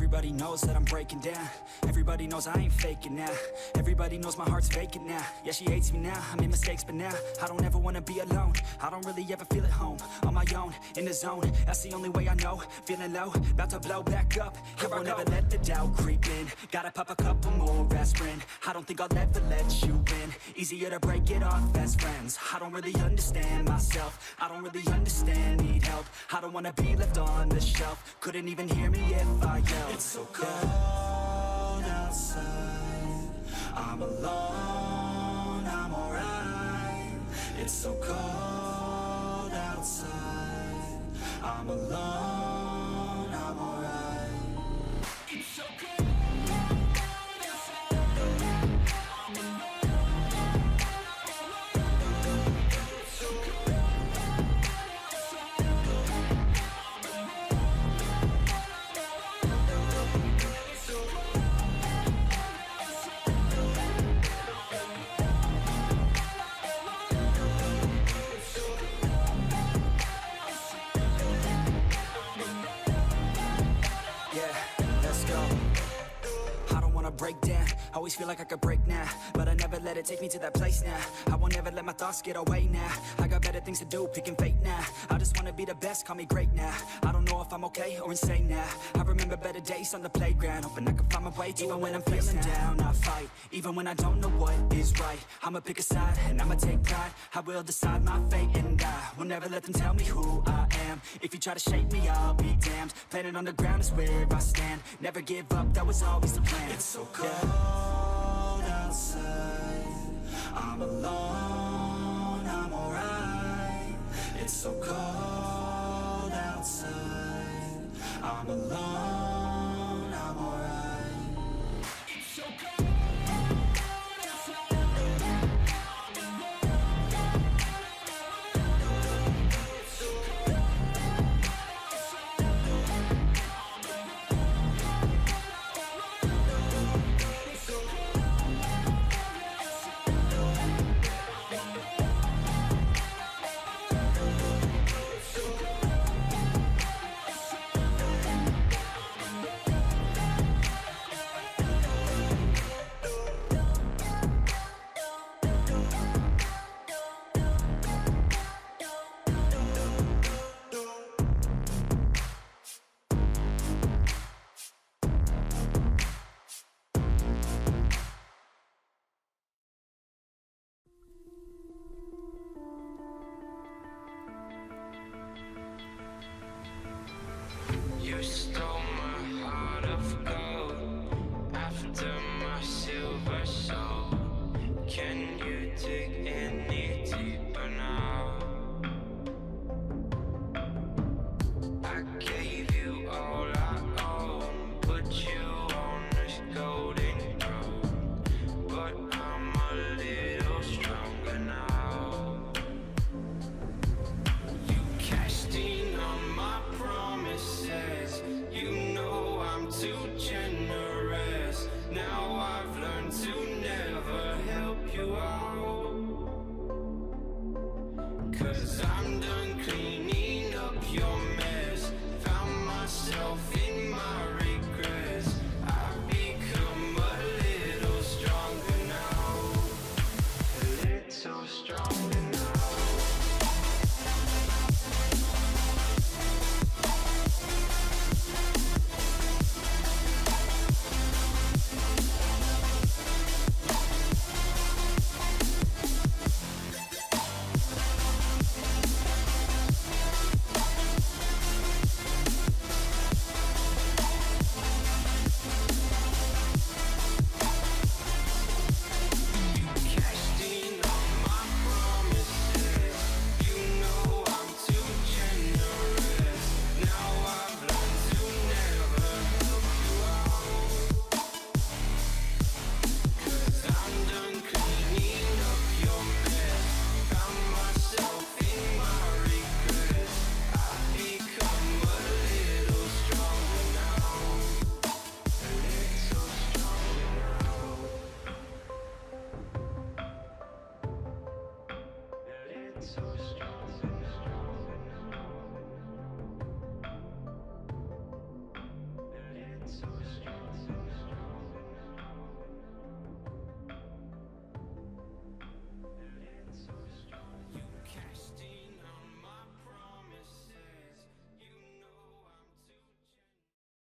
Everybody knows that I'm breaking down. Everybody knows I ain't faking now. Everybody knows my heart's vacant now. Yeah, she hates me now, I made mistakes but now I don't ever wanna be alone. I don't really ever feel at home. On my own, in the zone, that's the only way I know. Feeling low, about to blow back up. Here I won't ever let the doubt creep in. Gotta pop a couple more aspirin. I don't think I'll ever let you in. Easier to break it off best friends. I don't really understand myself. I don't really understand, need help. I don't wanna be left on the shelf. Couldn't even hear me if I yelled. It's so cold outside, I'm alone, I'm alright. It's so cold outside, I'm alone, I'm alright. It's so cold. Break down, always feel like I could break now, but I never let it take me to that place now. I won't ever let my thoughts get away now. I got better things to do, picking fate now. I just wanna be the best, call me great now. I don't know if I'm okay or insane now. I remember better days on the playground, hoping I can find my way to even when I'm feeling down, I fight, even when I don't know what is right. I'ma pick a side, and I'ma take pride. I will decide my fate, and I will never let them tell me who I am. If you try to shape me, I'll be damned. Planet on the ground is where I stand. Never give up, that was always the plan. It's so cold outside, I'm alone, I'm alright. It's so cold outside, I'm alone.